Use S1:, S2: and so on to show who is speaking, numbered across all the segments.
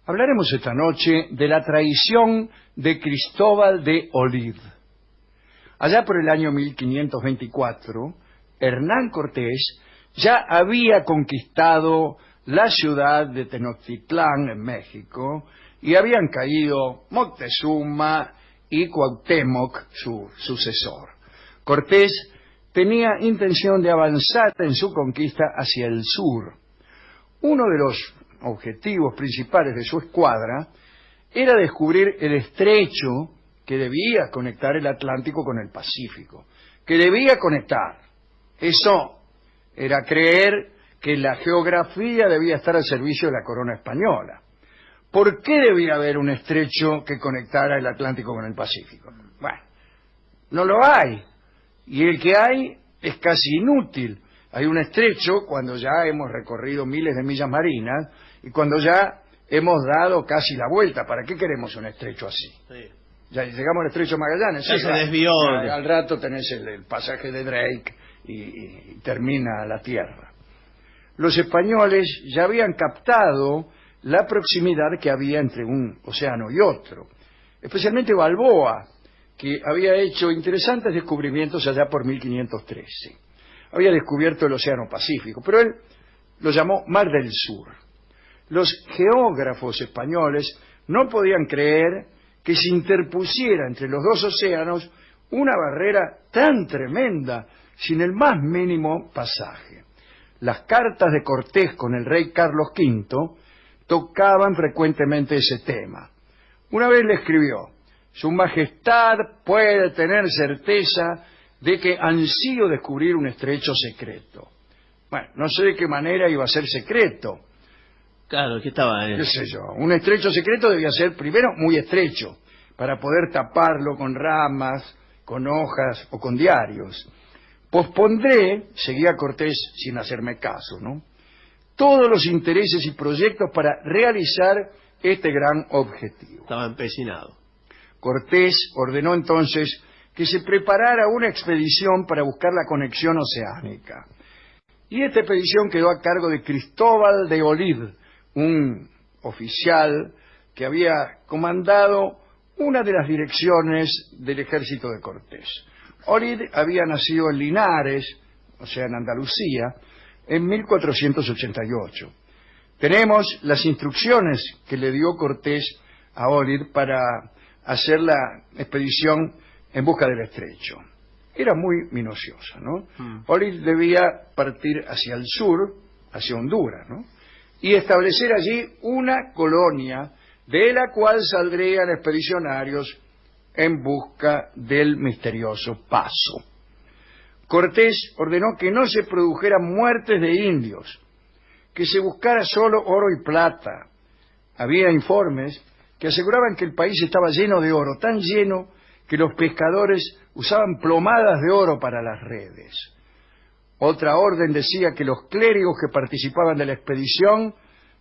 S1: Hablaremos esta noche de la traición de Cristóbal de Olid. Allá por el año 1524, Hernán Cortés ya había conquistado la ciudad de Tenochtitlán en México y habían caído Moctezuma y Cuauhtémoc, su sucesor. Cortés tenía intención de avanzar en su conquista hacia el sur. Uno de los objetivos principales de su escuadra era descubrir el estrecho que debía conectar el Atlántico con el Pacífico, que debía conectar. Eso era creer que la geografía debía estar al servicio de la corona española. ¿Por qué debía haber un estrecho que conectara el Atlántico con el Pacífico? Bueno, no lo hay, y el que hay es casi inútil. Hay un estrecho cuando ya hemos recorrido miles de millas marinas y cuando ya hemos dado casi la vuelta. ¿Para qué queremos un estrecho así? Sí. Ya llegamos al estrecho Magallanes.
S2: Ya
S1: sí,
S2: se desvió.
S1: Al rato tenés el pasaje de Drake y termina la Tierra. Los españoles ya habían captado la proximidad que había entre un océano y otro. Especialmente Balboa, que había hecho interesantes descubrimientos allá por 1513. Había descubierto el Océano Pacífico, pero él lo llamó Mar del Sur. Los geógrafos españoles no podían creer que se interpusiera entre los dos océanos una barrera tan tremenda, sin el más mínimo pasaje. Las cartas de Cortés con el rey Carlos V tocaban frecuentemente ese tema. Una vez le escribió: Su Majestad puede tener certeza de que ansío descubrir un estrecho secreto. Bueno, no sé de qué manera iba a ser secreto.
S2: Claro, ¿qué estaba?
S1: ¿Qué sé yo? Un estrecho secreto debía ser, primero, muy estrecho, para poder taparlo con ramas, con hojas o con diarios. Pospondré, seguía Cortés sin hacerme caso, ¿no?, todos los intereses y proyectos para realizar este gran objetivo.
S2: Estaba empecinado.
S1: Cortés ordenó entonces que se preparara una expedición para buscar la conexión oceánica. Y esta expedición quedó a cargo de Cristóbal de Olid, un oficial que había comandado una de las direcciones del ejército de Cortés. Olid había nacido en Linares, o sea, en Andalucía, en 1488. Tenemos las instrucciones que le dio Cortés a Olid para hacer la expedición en busca del estrecho. Era muy minuciosa, ¿no? Olid debía partir hacia el sur, hacia Honduras, ¿no?, y establecer allí una colonia de la cual saldrían expedicionarios en busca del misterioso paso. Cortés ordenó que no se produjeran muertes de indios, que se buscara solo oro y plata. Había informes que aseguraban que el país estaba lleno de oro, tan lleno que los pescadores usaban plomadas de oro para las redes. Otra orden decía que los clérigos que participaban de la expedición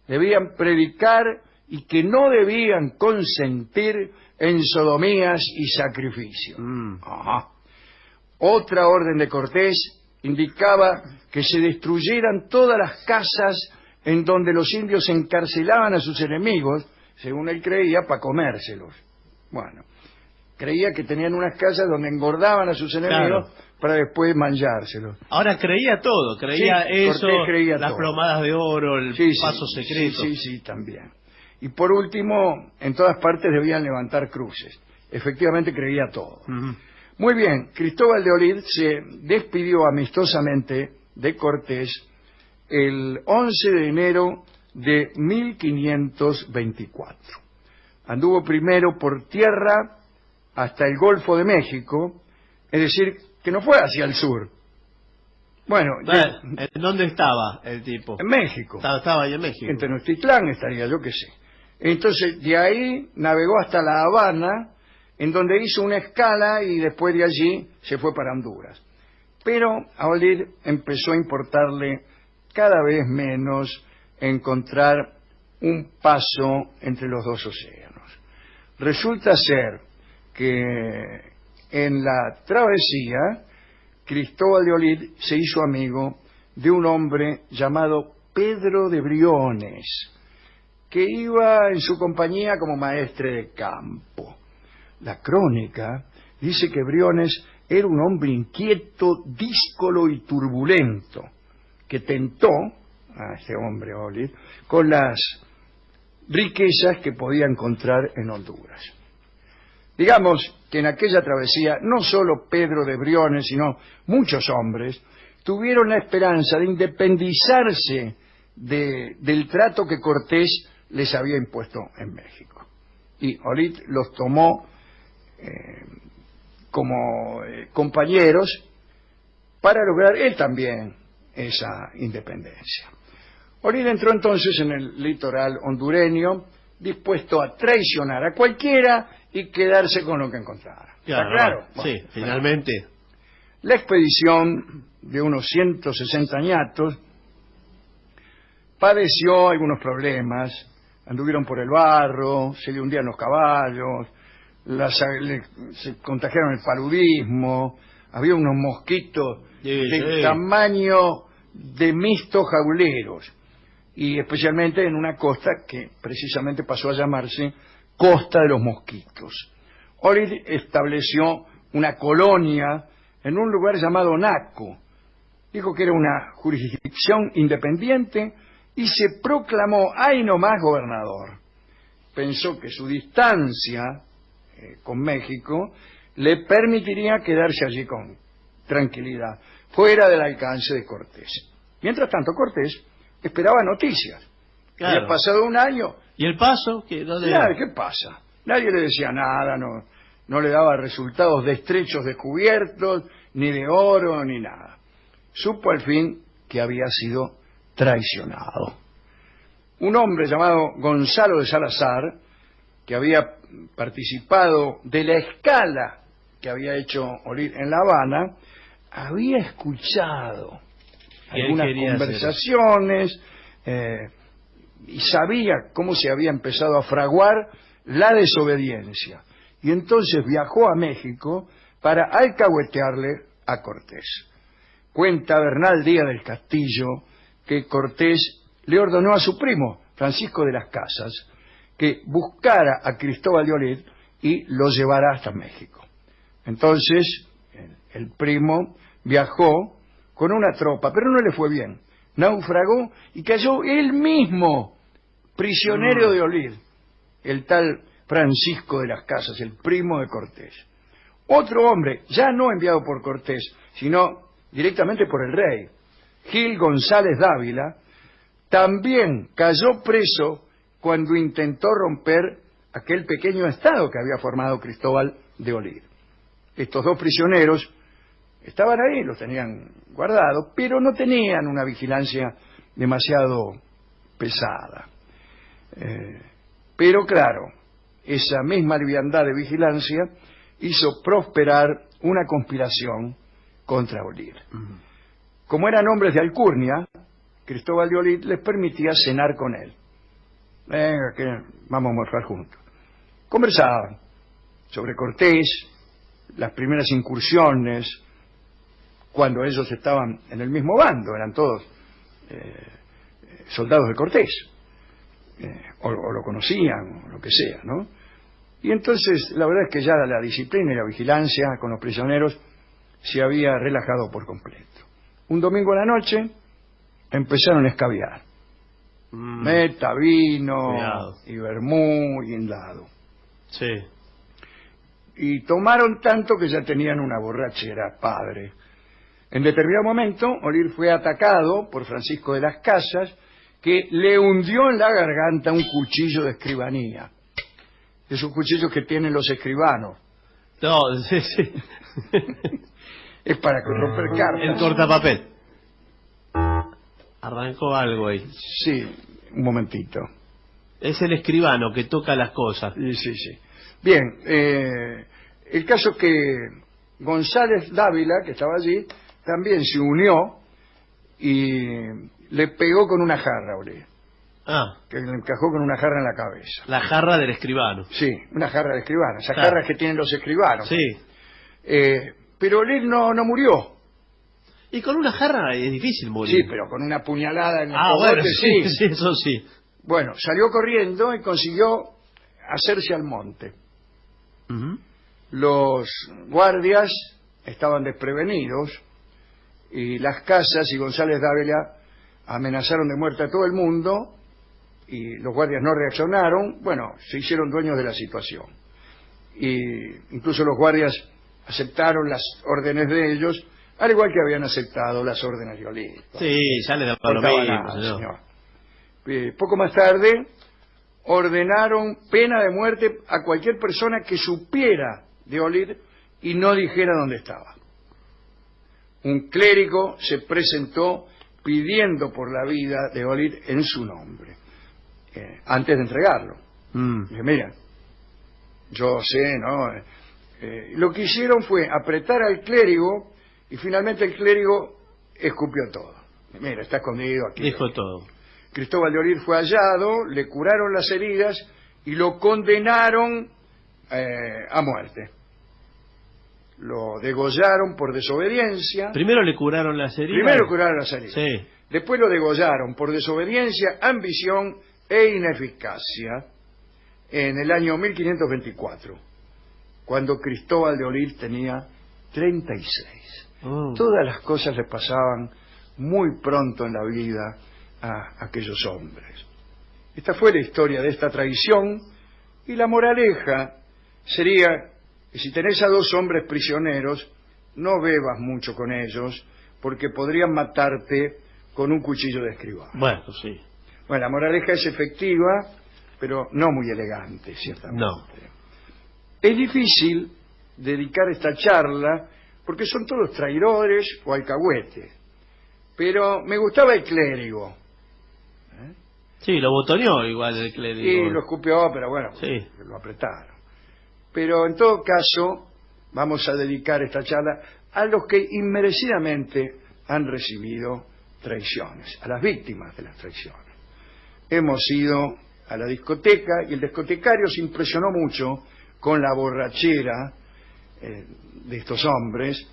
S1: debían predicar y que no debían consentir en sodomías y sacrificios. Ajá. Otra orden de Cortés indicaba que se destruyeran todas las casas en donde los indios encarcelaban a sus enemigos, según él creía, para comérselos. Bueno, creía que tenían unas casas donde engordaban a sus enemigos, claro, para después manchárselos.
S2: Ahora creía todo, creía, sí, eso,
S1: creía
S2: las
S1: todo.
S2: Plomadas de oro, el paso secreto.
S1: Sí, también. Y por último, en todas partes debían levantar cruces. Efectivamente creía todo. Muy bien, Cristóbal de Olid se despidió amistosamente de Cortés el 11 de enero de 1524. Anduvo primero por tierra hasta el Golfo de México, es decir, que no fue hacia el sur. Bueno,
S2: ¿en dónde estaba el tipo?
S1: En México.
S2: Estaba ahí en México.
S1: En Tenochtitlán estaría, yo qué sé. Entonces, de ahí navegó hasta La Habana, en donde hizo una escala y después de allí se fue para Honduras. Pero a Olid empezó a importarle cada vez menos encontrar un paso entre los dos océanos. Resulta ser que en la travesía Cristóbal de Olid se hizo amigo de un hombre llamado Pedro de Briones. que iba en su compañía como maestre de campo. La crónica dice que Briones era un hombre inquieto, díscolo y turbulento, que tentó a este hombre, Olid, con las riquezas que podía encontrar en Honduras. Digamos que en aquella travesía no solo Pedro de Briones, sino muchos hombres tuvieron la esperanza de independizarse del trato que Cortés les había impuesto en México. Y Olid los tomó como compañeros para lograr él también esa independencia. Olid entró entonces en el litoral hondureño dispuesto a traicionar a cualquiera y quedarse con lo que encontrara.
S2: Claro,
S1: ¿Está claro?
S2: Sí, bueno, finalmente.
S1: La expedición de unos 160 añatos padeció algunos problemas. Anduvieron por el barro, se le hundían los caballos, se contagiaron el paludismo, había unos mosquitos de tamaño de mistos jauleros, y especialmente en una costa que precisamente pasó a llamarse Costa de los Mosquitos. Olid estableció una colonia en un lugar llamado Naco. Dijo que era una jurisdicción independiente y se proclamó ahí nomás gobernador. Pensó que su distancia con México le permitiría quedarse allí con tranquilidad, fuera del alcance de Cortés. Mientras tanto, Cortés esperaba noticias.
S2: Claro.
S1: Había pasado un año.
S2: ¿Y el paso? ¿Qué
S1: pasa? Nadie le decía nada, no le daba resultados de estrechos descubiertos, ni de oro, ni nada. Supo al fin que había sido traicionado. Un hombre llamado Gonzalo de Salazar, que había participado de la escala que había hecho Olid en La Habana, había escuchado algunas conversaciones y sabía cómo se había empezado a fraguar la desobediencia. Y entonces viajó a México para alcahuetearle a Cortés. Cuenta Bernal Díaz del Castillo que Cortés le ordenó a su primo, Francisco de las Casas, que buscara a Cristóbal de Olid y lo llevara hasta México. Entonces, el primo viajó con una tropa, pero no le fue bien. Naufragó y cayó él mismo, prisionero de Olid, el tal Francisco de las Casas, el primo de Cortés. Otro hombre, ya no enviado por Cortés, sino directamente por el rey, Gil González Dávila, también cayó preso cuando intentó romper aquel pequeño estado que había formado Cristóbal de Olid. Estos dos prisioneros estaban ahí, los tenían guardados, pero no tenían una vigilancia demasiado pesada. Pero claro, esa misma liviandad de vigilancia hizo prosperar una conspiración contra Olid. Como eran hombres de alcurnia, Cristóbal de Olid les permitía cenar con él. Venga, que vamos a almorzar juntos. Conversaban sobre Cortés, las primeras incursiones, cuando ellos estaban en el mismo bando, eran todos soldados de Cortés, o lo conocían, o lo que sea, ¿no? Y entonces la verdad es que ya la disciplina y la vigilancia con los prisioneros se había relajado por completo. Un domingo a la noche empezaron a escabiar. Meta, vino,
S2: cuidado,
S1: y vermú, y helado.
S2: Sí.
S1: Y tomaron tanto que ya tenían una borrachera padre. En determinado momento, Olid fue atacado por Francisco de las Casas, que le hundió en la garganta un cuchillo de escribanía. Esos cuchillos que tienen los escribanos.
S2: No, sí.
S1: Es para romper cartas.
S2: El cortapapel. Arrancó algo ahí.
S1: Sí, un momentito.
S2: Es el escribano que toca las cosas.
S1: Sí. Bien, el caso que González Dávila, que estaba allí, también se unió y le pegó con una jarra, Olid. Que le encajó con una jarra en la cabeza.
S2: La jarra del escribano.
S1: Sí, una jarra de escribano. Esas jarras que tienen los escribanos.
S2: Sí.
S1: Pero Olid no murió.
S2: Y con una jarra es difícil morir.
S1: Sí, pero con una puñalada en el
S2: bueno,
S1: cogote, sí.
S2: Eso sí.
S1: Bueno, salió corriendo y consiguió hacerse al monte.
S2: Ujú.
S1: Los guardias estaban desprevenidos y las Casas y González Dávila amenazaron de muerte a todo el mundo y los guardias no reaccionaron. Bueno, se hicieron dueños de la situación. Y incluso los guardias aceptaron las órdenes de ellos, al igual que habían aceptado las órdenes de Olid.
S2: Sí, ya le daba lo
S1: Importaba
S2: mismo,
S1: nada,
S2: señor.
S1: señor. Poco más tarde ordenaron pena de muerte a cualquier persona que supiera de Olid y no dijera dónde estaba. Un clérigo se presentó pidiendo por la vida de Olid en su nombre, antes de entregarlo. Dije, mira, yo sé, ¿no? Lo que hicieron fue apretar al clérigo y finalmente el clérigo escupió todo. Mira, está escondido aquí.
S2: Dijo todo.
S1: Cristóbal de Olid fue hallado, le curaron las heridas y lo condenaron a muerte. Lo degollaron por desobediencia.
S2: Primero le curaron las heridas.
S1: Primero curaron las heridas.
S2: Sí.
S1: Después lo degollaron por desobediencia, ambición e ineficacia en el año 1524, cuando Cristóbal de Olid tenía 36.
S2: Oh.
S1: Todas las cosas le pasaban muy pronto en la vida a aquellos hombres. Esta fue la historia de esta traición, y la moraleja sería que si tenés a dos hombres prisioneros, no bebas mucho con ellos, porque podrían matarte con un cuchillo de escribano.
S2: Bueno, sí.
S1: Bueno, la moraleja es efectiva, pero no muy elegante, ciertamente.
S2: No.
S1: Es difícil dedicar esta charla, porque son todos traidores o alcahuetes, pero me gustaba el clérigo.
S2: Sí, lo botoneó igual el clérigo.
S1: Y lo escupió, pero bueno,
S2: Sí.
S1: lo apretaron. Pero en todo caso, vamos a dedicar esta charla a los que inmerecidamente han recibido traiciones, a las víctimas de las traiciones. Hemos ido a la discoteca y el discotecario se impresionó mucho con la borrachera de estos hombres,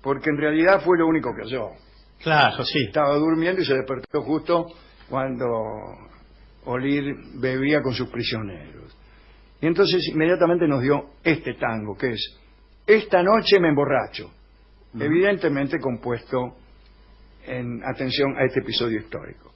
S1: porque en realidad fue lo único que oyó.
S2: Claro, sí.
S1: Estaba durmiendo y se despertó justo cuando Olid bebía con sus prisioneros. Y entonces inmediatamente nos dio este tango, que es Esta noche me emborracho, evidentemente compuesto en atención a este episodio histórico.